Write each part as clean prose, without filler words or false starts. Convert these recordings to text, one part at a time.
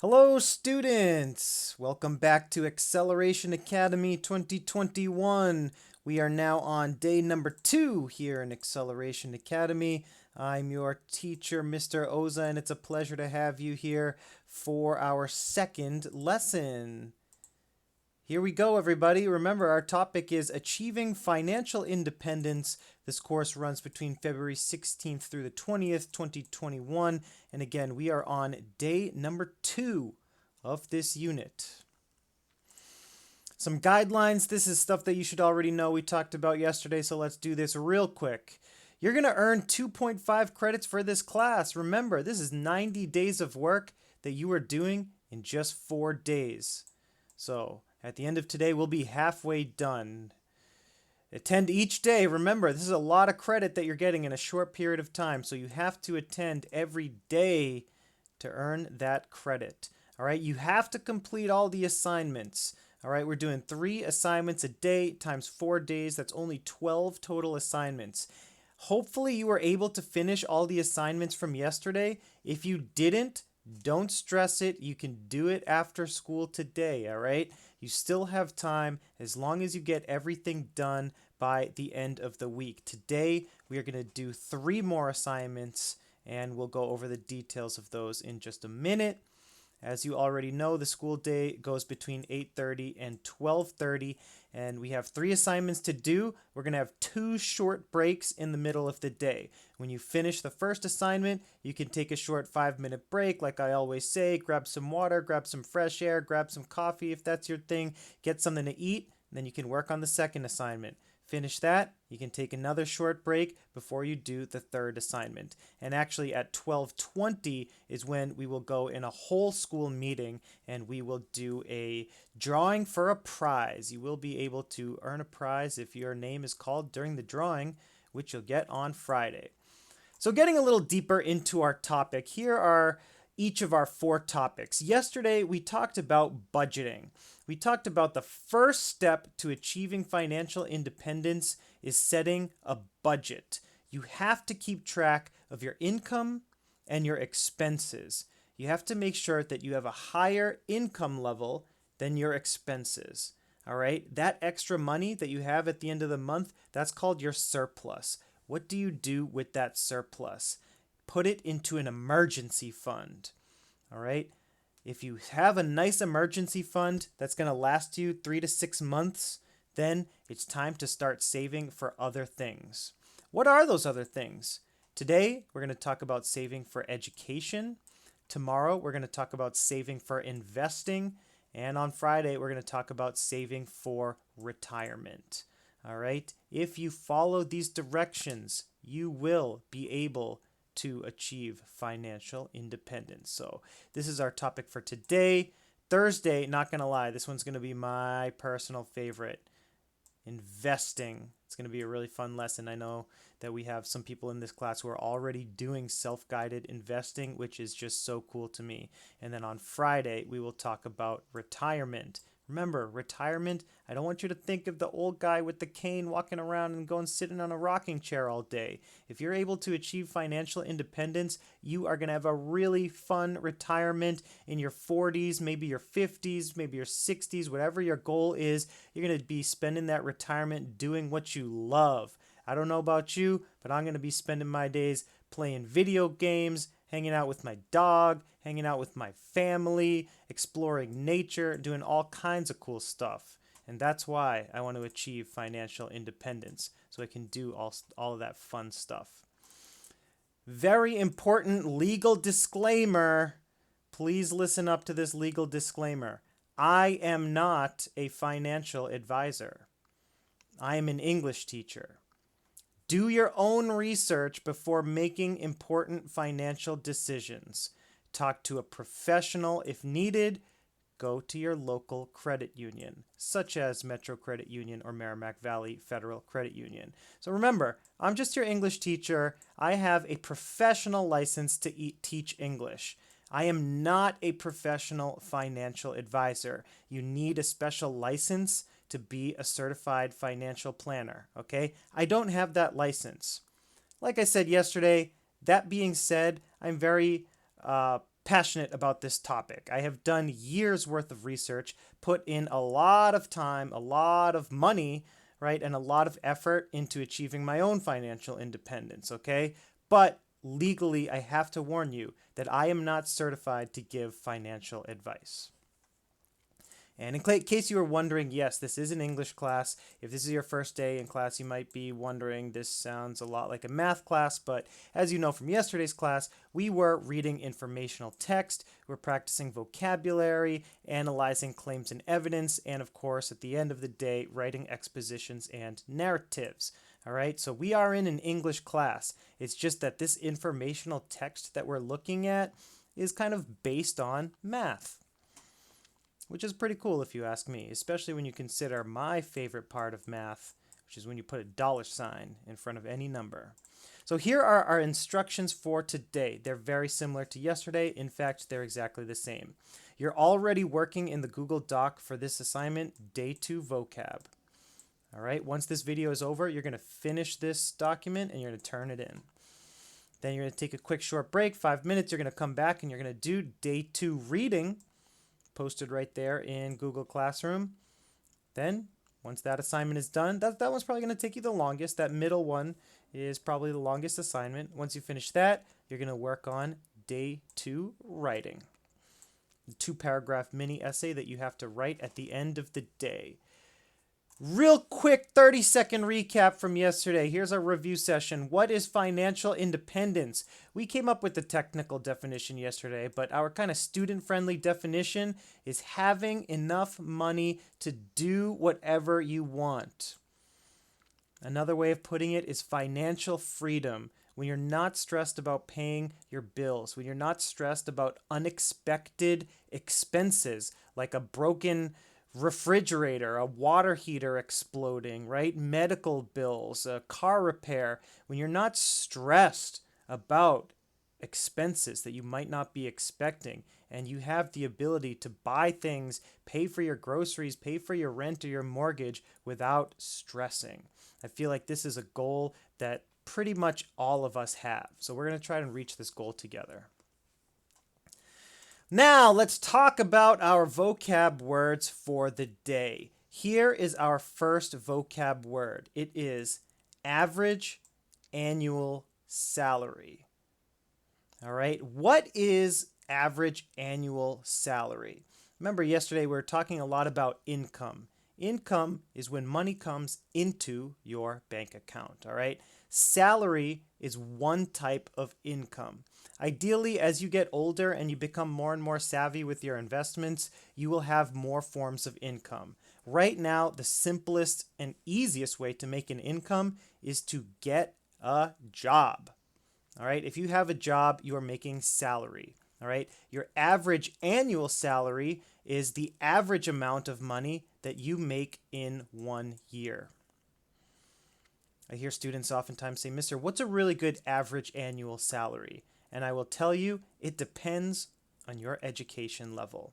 Hello, students! Welcome back to Acceleration Academy 2021. We are now on day number 2 here in Acceleration Academy. I'm your teacher, Mr. Oza, and it's a pleasure to have you here for our second lesson. Here we go, everybody. Remember, our topic is Achieving Financial Independence. This course runs between February 16th through the 20th, 2021. And again, we are on day number 2 of this unit. Some guidelines. This is stuff that you should already know we talked about yesterday, so let's do this real quick. You're going to earn 2.5 credits for this class. Remember, this is 90 days of work that you are doing in just 4 days. So at the end of today, we'll be halfway done. Attend each day. Remember, this is a lot of credit that you're getting in a short period of time, so you have to attend every day to earn that credit. All right, you have to complete all the assignments. All right, we're doing 3 assignments a day times 4 days. That's only 12 total assignments. Hopefully you were able to finish all the assignments from yesterday. If you didn't, don't stress it. You can do it after school today, all right? You still have time as long as you get everything done by the end of the week. Today, we are going to do 3 more assignments, and we'll go over the details of those in just a minute. As you already know, the school day goes between 8:30 and 12:30, and we have 3 assignments to do. We're going to have 2 short breaks in the middle of the day. When you finish the first assignment, you can take a short 5-minute break, like I always say. Grab some water, grab some fresh air, grab some coffee if that's your thing. Get something to eat, and then you can work on the second assignment. Finish that, you can take another short break before you do the third assignment. And actually at 12:20 is when we will go in a whole school meeting and we will do a drawing for a prize. You will be able to earn a prize if your name is called during the drawing, which you'll get on Friday. So getting a little deeper into our topic, here are each of our 4 topics. Yesterday, we talked about budgeting. We talked about the first step to achieving financial independence is setting a budget. You have to keep track of your income and your expenses. You have to make sure that you have a higher income level than your expenses. All right? That extra money that you have at the end of the month, that's called your surplus. What do you do with that surplus? Put it into an emergency fund. All right? If you have a nice emergency fund that's going to last you 3 to 6 months, then it's time to start saving for other things. What are those other things? Today, we're going to talk about saving for education. Tomorrow, we're going to talk about saving for investing. And on Friday, we're going to talk about saving for retirement. All right? If you follow these directions, you will be able to achieve financial independence. So this is our topic for today. Thursday, not going to lie, this one's going to be my personal favorite. Investing. It's going to be a really fun lesson. I know that we have some people in this class who are already doing self-guided investing, which is just so cool to me. And then on Friday, we will talk about retirement. Remember, retirement, I don't want you to think of the old guy with the cane walking around and going sitting on a rocking chair all day. If you're able to achieve financial independence, you are going to have a really fun retirement in your 40s, maybe your 50s, maybe your 60s, whatever your goal is. You're going to be spending that retirement doing what you love. I don't know about you, but I'm going to be spending my days playing video games, hanging out with my dog, hanging out with my family, exploring nature, doing all kinds of cool stuff. And that's why I want to achieve financial independence, so I can do all of that fun stuff. Very important legal disclaimer. Please listen up to this legal disclaimer. I am not a financial advisor. I am an English teacher. Do your own research before making important financial decisions. Talk to a professional if needed. Go to your local credit union, such as Metro Credit Union or Merrimack Valley Federal Credit Union. So remember, I'm just your English teacher. I have a professional license to teach English. I am not a professional financial advisor. You need a special license to be a certified financial planner, okay? I don't have that license. Like I said yesterday, that being said, I'm very passionate about this topic. I have done years worth of research, put in a lot of time, a lot of money, right, and a lot of effort into achieving my own financial independence, okay? But legally, I have to warn you that I am not certified to give financial advice. And in case you were wondering, yes, this is an English class. If this is your first day in class, you might be wondering, this sounds a lot like a math class, but as you know from yesterday's class, we were reading informational text, we're practicing vocabulary, analyzing claims and evidence, and of course, at the end of the day, writing expositions and narratives. All right, so we are in an English class. It's just that this informational text that we're looking at is kind of based on math, which is pretty cool if you ask me, especially when you consider my favorite part of math, which is when you put a dollar sign in front of any number. So here are our instructions for today. They're very similar to yesterday. In fact, they're exactly the same. You're already working in the Google Doc for this assignment, Day 2 Vocab. All right, once this video is over, you're going to finish this document and you're going to turn it in. Then you're going to take a quick short break, 5 minutes. You're going to come back and you're going to do Day 2 Reading, posted right there in Google Classroom. Then, once that assignment is done, that one's probably going to take you the longest. That middle one is probably the longest assignment. Once you finish that, you're going to work on Day 2 Writing, the 2-paragraph mini essay that you have to write at the end of the day. Real quick 30-second recap from yesterday. Here's our review session. What is financial independence? We came up with the technical definition yesterday, but our kind of student-friendly definition is having enough money to do whatever you want. Another way of putting it is financial freedom. When you're not stressed about paying your bills, when you're not stressed about unexpected expenses like a broken refrigerator, a water heater exploding, right? Medical bills, a car repair. When you're not stressed about expenses that you might not be expecting, and you have the ability to buy things, pay for your groceries, pay for your rent or your mortgage without stressing. I feel like this is a goal that pretty much all of us have. So we're going to try and reach this goal together. Now, let's talk about our vocab words for the day. Here is our first vocab word. It is average annual salary. All right, what is average annual salary? Remember, yesterday we were talking a lot about income. Income is when money comes into your bank account, all right? Salary is one type of income. Ideally, as you get older and you become more and more savvy with your investments, you will have more forms of income. Right now, the simplest and easiest way to make an income is to get a job. All right, if you have a job, you are making salary. All right, your average annual salary is the average amount of money that you make in 1 year. I hear students oftentimes say, Mr., what's a really good average annual salary? And I will tell you, it depends on your education level.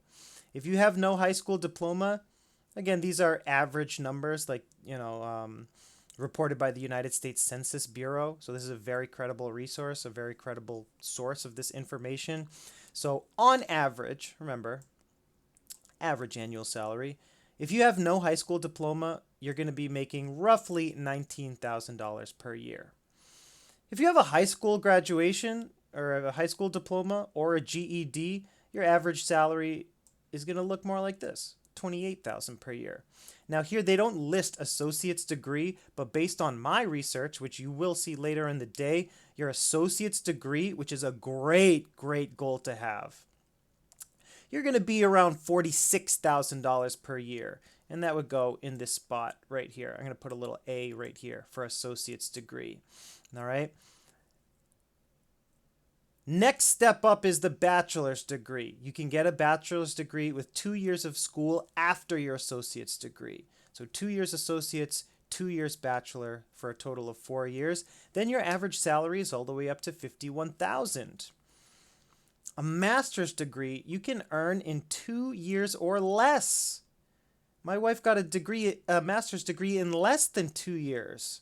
If you have no high school diploma, again, these are average numbers, like, reported by the United States Census Bureau. So this is a very credible resource, a very credible source of this information. So on average, remember, average annual salary, if you have no high school diploma, you're going to be making roughly $19,000 per year. If you have a high school graduation, or a high school diploma, or a GED, your average salary is going to look more like this, $28,000 per year. Now here they don't list associate's degree, but based on my research, which you will see later in the day, your associate's degree, which is a great goal to have, you're going to be around $46,000 per year. And that would go in this spot right here. I'm going to put a little A right here for associate's degree. All right. Next step up is the bachelor's degree. You can get a bachelor's degree with 2 years of school after your associate's degree. So 2 years associates, 2 years bachelor for a total of 4 years. Then your average salary is all the way up to $51,000. A master's degree you can earn in 2 years or less. My wife got a master's degree in less than 2 years.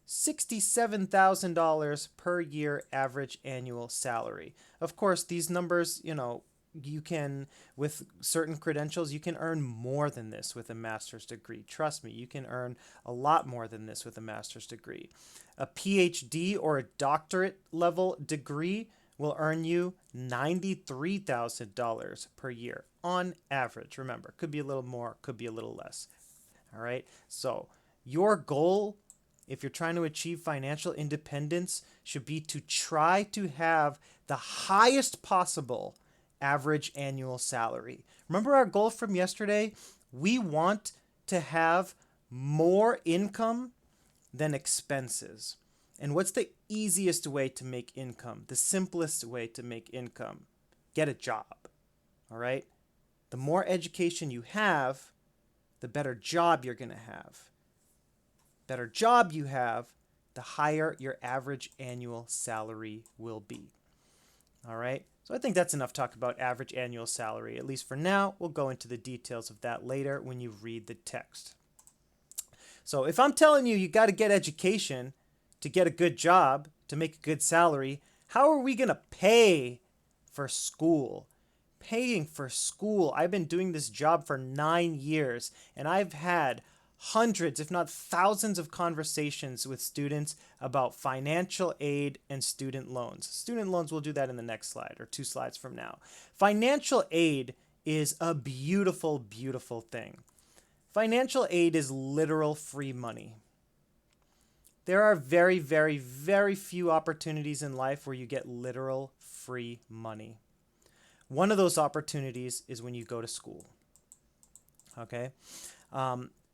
$67,000 per year average annual salary. Of course, these numbers, you can, with certain credentials, you can earn more than this with a master's degree. Trust me, you can earn a lot more than this with a master's degree. A PhD or a doctorate level degree will earn you $93,000 per year on average. Remember, could be a little more, could be a little less. All right. So your goal, if you're trying to achieve financial independence, should be to try to have the highest possible average annual salary. Remember our goal from yesterday? We want to have more income than expenses. And what's the easiest way to make income? The simplest way to make income? Get a job. All right? The more education you have, the better job you're going to have. Better job you have, the higher your average annual salary will be. All right? So I think that's enough talk about average annual salary. At least for now, we'll go into the details of that later when you read the text. So if I'm telling you got to get education to get a good job, to make a good salary, how are we going to pay for school? Paying for school. I've been doing this job for 9 years, and I've had hundreds, if not thousands, of conversations with students about financial aid and student loans. Student loans, we'll do that in the next slide or 2 slides from now. Financial aid is a beautiful, beautiful thing. Financial aid is literal free money. There are very, very, very few opportunities in life where you get literal free money. One of those opportunities is when you go to school. Okay?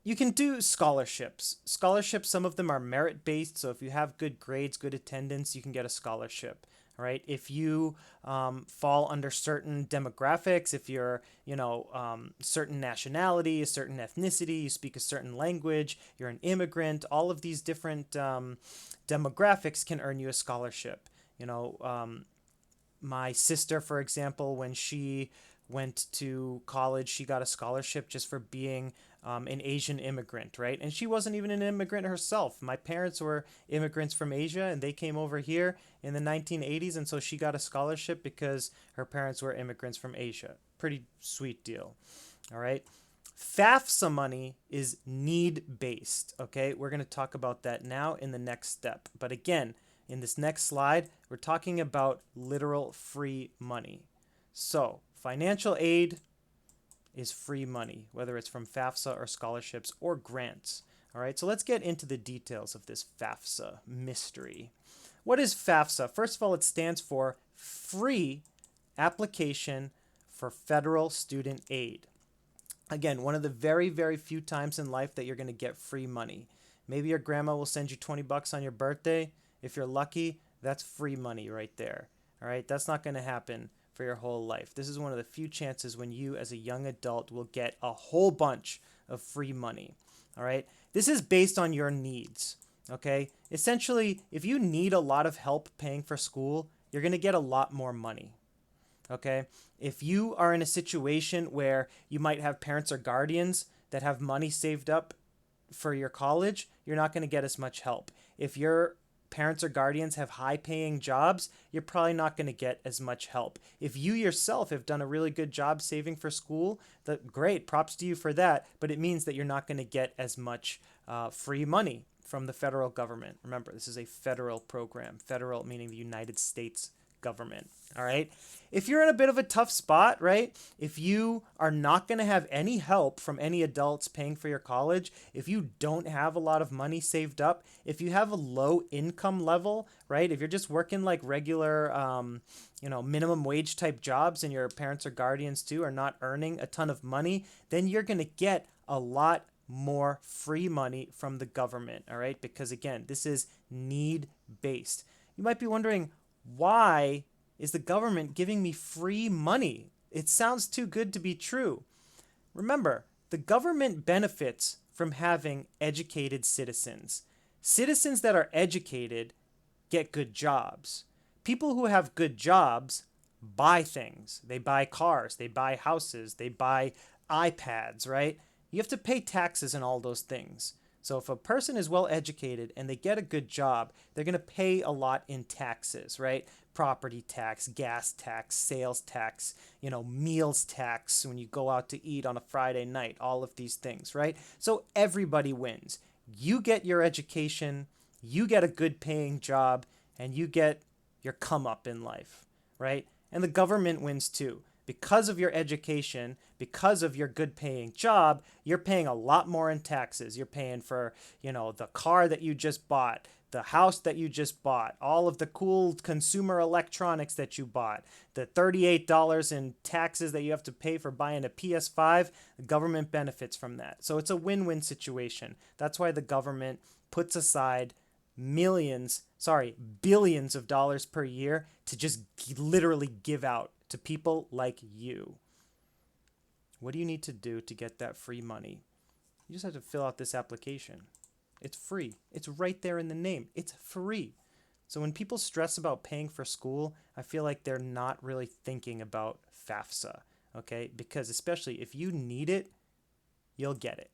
You can do scholarships. Scholarships, some of them are merit-based, so if you have good grades, good attendance, you can get a scholarship, right? If you fall under certain demographics, if you're, certain nationality, a certain ethnicity, you speak a certain language, you're an immigrant, all of these different demographics can earn you a scholarship. My sister, for example, when she went to college, she got a scholarship just for being an Asian immigrant, right? And she wasn't even an immigrant herself. My parents were immigrants from Asia, and they came over here in the 1980s, and so she got a scholarship because her parents were immigrants from Asia. Pretty sweet deal, all right? FAFSA money is need-based, okay? We're going to talk about that now in the next step. But again, in this next slide, we're talking about literal free money. So, financial aid is free money, whether it's from FAFSA or scholarships or grants. All right, so let's get into the details of this FAFSA mystery. What is FAFSA? First of all, it stands for Free Application for Federal Student Aid. Again, one of the very, very few times in life that you're going to get free money. Maybe your grandma will send you $20 on your birthday. If you're lucky, that's free money right there. All right, that's not going to happen for your whole life. This is one of the few chances when you as a young adult will get a whole bunch of free money. All right. This is based on your needs. Okay. Essentially, if you need a lot of help paying for school, you're going to get a lot more money. Okay. If you are in a situation where you might have parents or guardians that have money saved up for your college, you're not going to get as much help. If your parents or guardians have high-paying jobs, you're probably not going to get as much help. If you yourself have done a really good job saving for school, great, props to you for that, but it means that you're not going to get as much free money from the federal government. Remember, this is a federal program. Federal meaning the United States government. All right. If you're in a bit of a tough spot, right? If you are not going to have any help from any adults paying for your college, if you don't have a lot of money saved up, if you have a low income level, right? If you're just working like regular, minimum wage type jobs and your parents or guardians too are not earning a ton of money, then you're going to get a lot more free money from the government. All right. Because again, this is need based. You might be wondering, why is the government giving me free money? It sounds too good to be true. Remember, the government benefits from having educated citizens. Citizens that are educated get good jobs. People who have good jobs buy things. They buy cars, they buy houses, they buy iPads, right? You have to pay taxes and all those things. So if a person is well educated and they get a good job, they're going to pay a lot in taxes, right? Property tax, gas tax, sales tax, meals tax when you go out to eat on a Friday night, all of these things, right? So everybody wins. You get your education, you get a good paying job, and you get your come up in life, right? And the government wins too. Because of your education, because of your good paying job, you're paying a lot more in taxes. You're paying for, the car that you just bought, the house that you just bought, all of the cool consumer electronics that you bought, the $38 in taxes that you have to pay for buying a PS5, the government benefits from that. So it's a win-win situation. That's why the government puts aside billions of dollars per year to just literally give out to people like you. What do you need to do to get that free money? You just have to fill out this application. It's free. It's right there in the name. It's free. So when people stress about paying for school, I feel like they're not really thinking about FAFSA, okay? Because especially if you need it, you'll get it.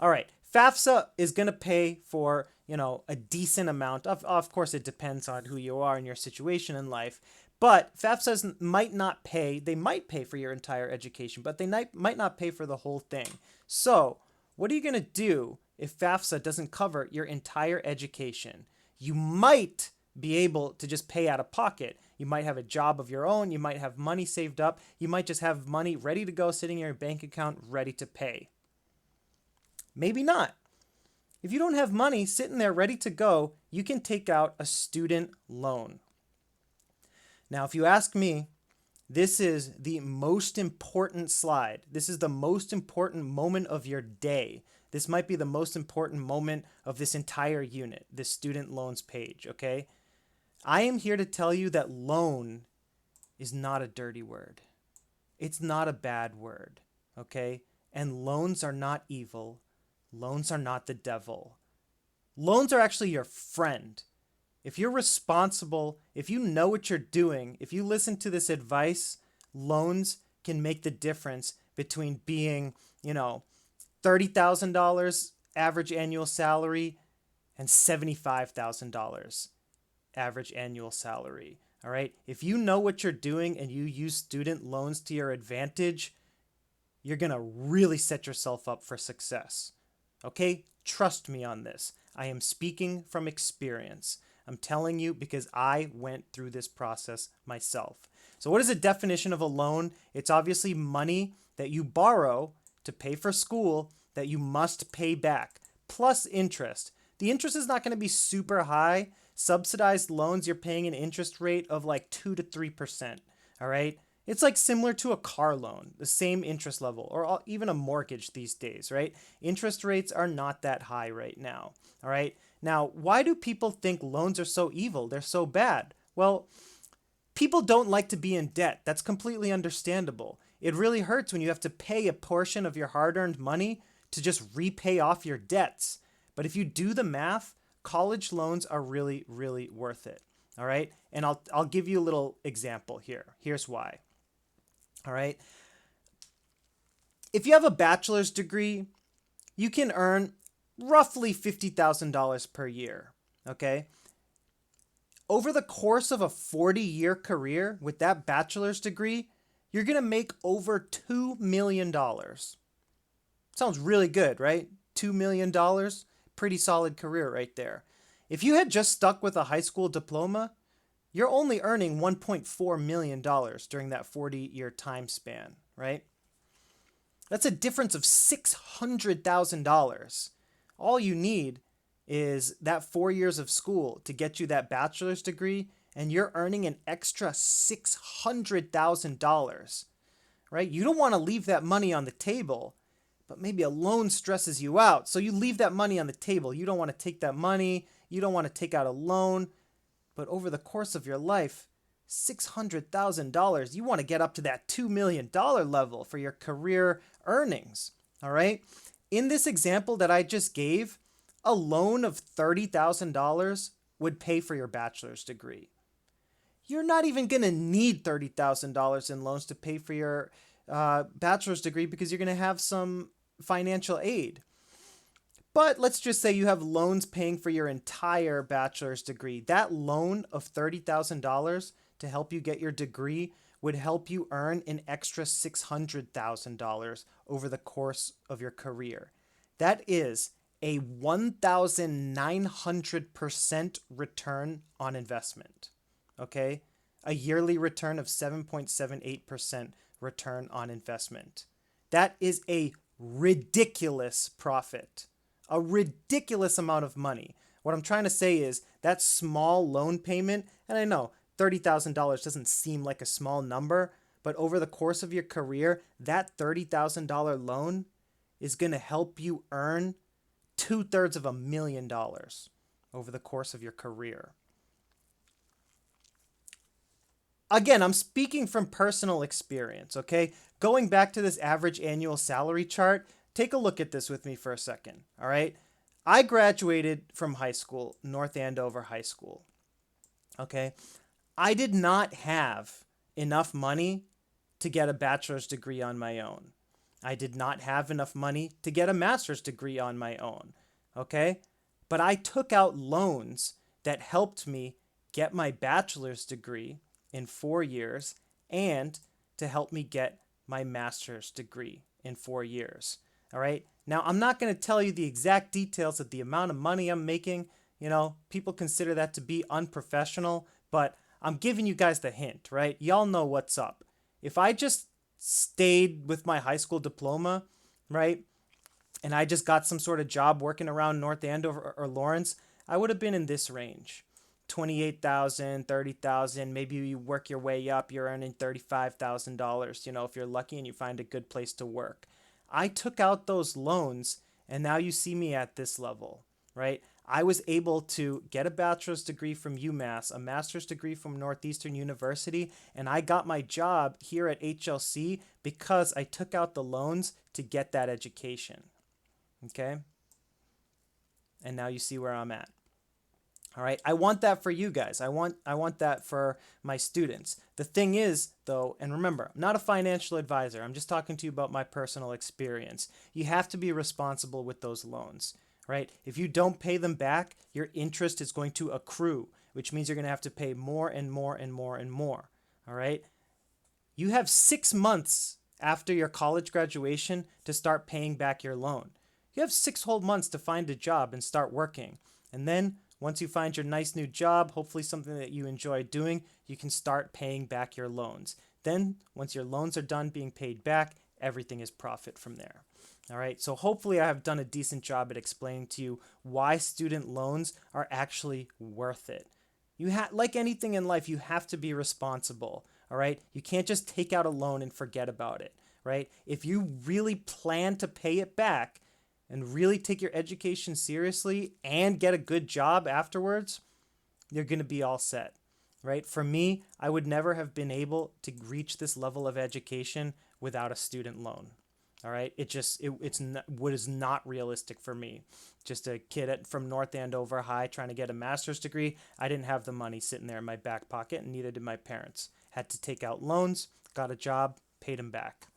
All right. FAFSA is going to pay for, a decent amount. Of course, it depends on who you are and your situation in life. But FAFSA might not pay. They might pay for your entire education, but they might not pay for the whole thing. So what are you going to do if FAFSA doesn't cover your entire education? You might be able to just pay out of pocket. You might have a job of your own. You might have money saved up. You might just have money ready to go sitting in your bank account ready to pay. Maybe not. If you don't have money sitting there ready to go, you can take out a student loan. Now, if you ask me, this is the most important slide. This is the most important moment of your day. This might be the most important moment of this entire unit, this student loans page, okay? I am here to tell you that loan is not a dirty word. It's not a bad word, okay? And loans are not evil. Loans are not the devil. Loans are actually your friend. If you're responsible, if you know what you're doing, if you listen to this advice, loans can make the difference between being, $30,000 average annual salary and $75,000 average annual salary. All right. If you know what you're doing and you use student loans to your advantage, you're going to really set yourself up for success. Okay? Trust me on this. I am speaking from experience. I'm telling you because I went through this process myself. So what is the definition of a loan? It's obviously money that you borrow to pay for school that you must pay back, plus interest. The interest is not going to be super high. Subsidized loans, you're paying an interest rate of like 2 to 3%. All right? It's like similar to a car loan, the same interest level, or even a mortgage these days, right? Interest rates are not that high right now. All right? Now, why do people think loans are so evil? They're so bad. Well, people don't like to be in debt. That's completely understandable. It really hurts when you have to pay a portion of your hard-earned money to just repay off your debts. But if you do the math, college loans are really, really worth it. All right? And I'll give you a little example here. Here's why. All right? If you have a bachelor's degree, you can earn roughly $50,000 per year, okay? Over the course of a 40-year career with that bachelor's degree, you're going to make over $2 million. Sounds really good, right? $2 million, pretty solid career right there. If you had just stuck with a high school diploma, you're only earning $1.4 million during that 40-year time span, right? That's a difference of $600,000. All you need is that 4 years of school to get you that bachelor's degree, and you're earning an extra $600,000, right? You don't want to leave that money on the table, but maybe a loan stresses you out. So you leave that money on the table. You don't want to take that money. You don't want to take out a loan. But over the course of your life, $600,000, you want to get up to that $2 million level for your career earnings, all right? In this example that I just gave, a loan of $30,000 would pay for your bachelor's degree. You're not even going to need $30,000 in loans to pay for your bachelor's degree because you're going to have some financial aid. But let's just say you have loans paying for your entire bachelor's degree. That loan of $30,000 to help you get your degree would help you earn an extra $600,000 over the course of your career. That is a 1,900% return on investment. Okay? A yearly return of 7.78% return on investment. That is a ridiculous profit. A ridiculous amount of money. What I'm trying to say is that small loan payment, and I know $30,000 doesn't seem like a small number, but over the course of your career, that $30,000 loan is going to help you earn $250,000 over the course of your career. Again, I'm speaking from personal experience, okay? Going back to this average annual salary chart, take a look at this with me for a second, all right? I graduated from high school, North Andover High School, okay? I did not have enough money to get a bachelor's degree on my own. I did not have enough money to get a master's degree on my own, okay? But I took out loans that helped me get my bachelor's degree in 4 years and to help me get my master's degree in 4 years. All right. Now, I'm not going to tell you the exact details of the amount of money I'm making. You know, people consider that to be unprofessional, but I'm giving you guys the hint, right? Y'all know what's up. If I just stayed with my high school diploma, right, and I just got some sort of job working around North Andover or Lawrence, I would have been in this range. 28,000, 30,000, maybe you work your way up, you're earning $35,000, you know, if you're lucky and you find a good place to work. I took out those loans and now you see me at this level, right? I was able to get a bachelor's degree from UMass, a master's degree from Northeastern University, and I got my job here at HLC because I took out the loans to get that education, okay? And now you see where I'm at. All right, I want that for you guys. I want that for my students. The thing is, though, and remember, I'm not a financial advisor. I'm just talking to you about my personal experience. You have to be responsible with those loans, right? If you don't pay them back, your interest is going to accrue, which means you're going to have to pay more and more and more and more, all right? You have 6 months after your college graduation to start paying back your loan. You have 6 whole months to find a job and start working. And then once you find your nice new job, hopefully something that you enjoy doing, you can start paying back your loans. Then, once your loans are done being paid back, everything is profit from there. All right, so hopefully I have done a decent job at explaining to you why student loans are actually worth it. Like anything in life, you have to be responsible. All right, you can't just take out a loan and forget about it. Right? If you really plan to pay it back, and really take your education seriously and get a good job afterwards, you're going to be all set, right? For me, I would never have been able to reach this level of education without a student loan. All right, it's not, what is not realistic for me. Just a kid from North Andover High trying to get a master's degree. I didn't have the money sitting there in my back pocket, and neither did my parents. Had to take out loans, got a job, paid them back.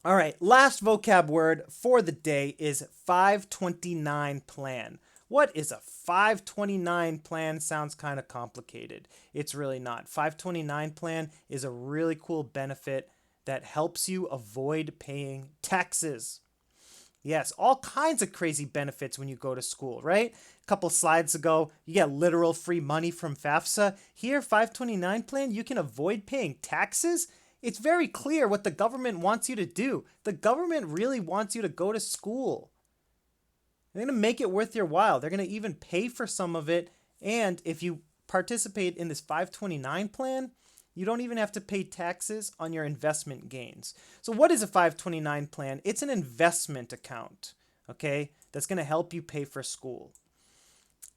All right, last vocab word for the day is 529 plan. What is a 529 plan? Sounds kind of complicated. It's really not. 529 plan is a really cool benefit that helps you avoid paying taxes. Yes, all kinds of crazy benefits when you go to school, right? A couple slides ago, you get literal free money from FAFSA. Here, 529 plan, you can avoid paying taxes. It's very clear what the government wants you to do. The government really wants you to go to school. They're going to make it worth your while. They're going to even pay for some of it. And if you participate in this 529 plan, you don't even have to pay taxes on your investment gains. So what is a 529 plan? It's an investment account, okay, that's going to help you pay for school.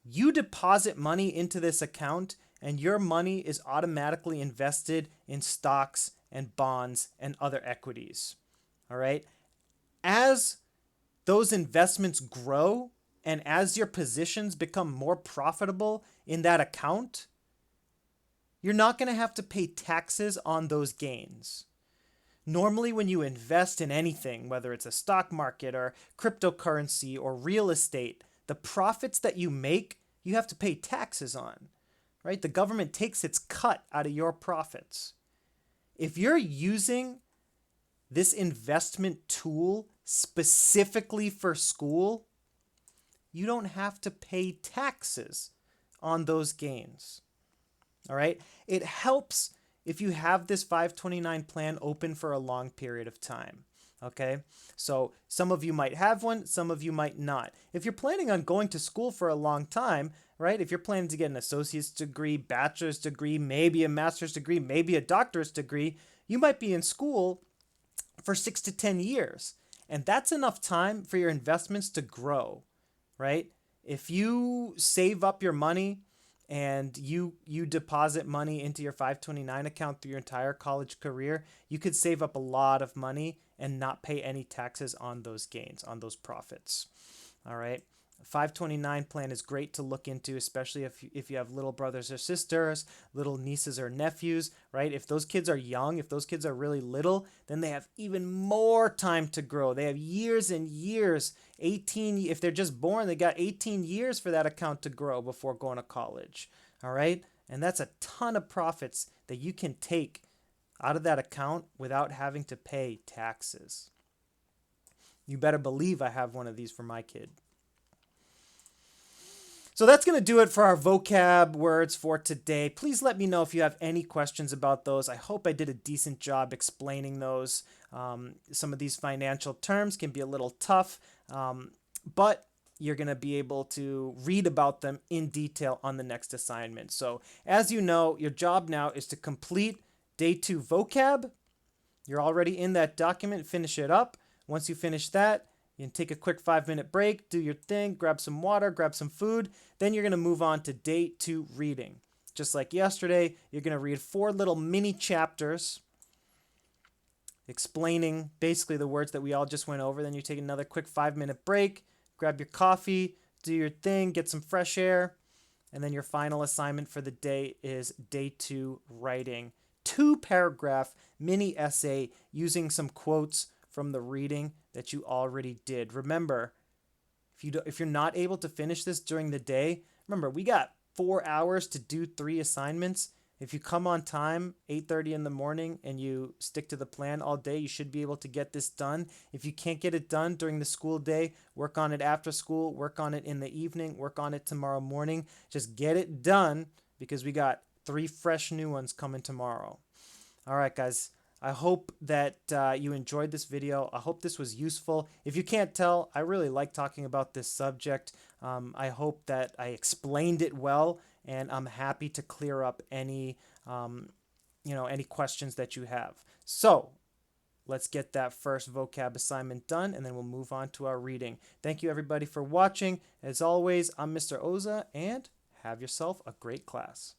You deposit money into this account, and your money is automatically invested in stocks and bonds and other equities. All right. As those investments grow and as your positions become more profitable in that account, you're not going to have to pay taxes on those gains. Normally, when you invest in anything, whether it's a stock market or cryptocurrency or real estate, the profits that you make, you have to pay taxes on, right? The government takes its cut out of your profits. If you're using this investment tool specifically for school, you don't have to pay taxes on those gains. All right? It helps if you have this 529 plan open for a long period of time. Okay? So some of you might have one, some of you might not. If you're planning on going to school for a long time, right? If you're planning to get an associate's degree, bachelor's degree, maybe a master's degree, maybe a doctorate degree, you might be in school for 6 to 10 years. And that's enough time for your investments to grow, right? If you save up your money and you deposit money into your 529 account through your entire college career, you could save up a lot of money and not pay any taxes on those gains, on those profits. All right. A 529 plan is great to look into, especially if you have little brothers or sisters, little nieces or nephews, right? If those kids are young, if those kids are really little, then they have even more time to grow. They have years and years, 18, if they're just born, they got 18 years for that account to grow before going to college, all right? And that's a ton of profits that you can take out of that account without having to pay taxes. You better believe I have one of these for my kid. So that's going to do it for our vocab words for today. Please let me know if you have any questions about those. I hope I did a decent job explaining those. Some of these financial terms can be a little tough, but you're going to be able to read about them in detail on the next assignment. So as you know, your job now is to complete day 2 vocab. You're already in that document. Finish it up. Once you finish that, you can take a quick 5-minute break, do your thing, grab some water, grab some food. Then you're going to move on to day 2 reading. Just like yesterday, you're going to read 4 little mini chapters explaining basically the words that we all just went over. Then you take another quick 5-minute break, grab your coffee, do your thing, get some fresh air. And then your final assignment for the day is day 2 writing. 2-paragraph mini essay using some quotes from the reading that you already did. Remember, if you're not able to finish this during the day, remember, we got 4 hours to do 3 assignments. If you come on time, 8:30 in the morning, and you stick to the plan all day, you should be able to get this done. If you can't get it done during the school day, work on it after school, work on it in the evening, work on it tomorrow morning. Just get it done because we got 3 fresh new ones coming tomorrow. All right, guys. I hope that you enjoyed this video. I hope this was useful. If you can't tell, I really like talking about this subject. I hope that I explained it well, and I'm happy to clear up any questions that you have. So let's get that first vocab assignment done, and then we'll move on to our reading. Thank you, everybody, for watching. As always, I'm Mr. Oza, and have yourself a great class.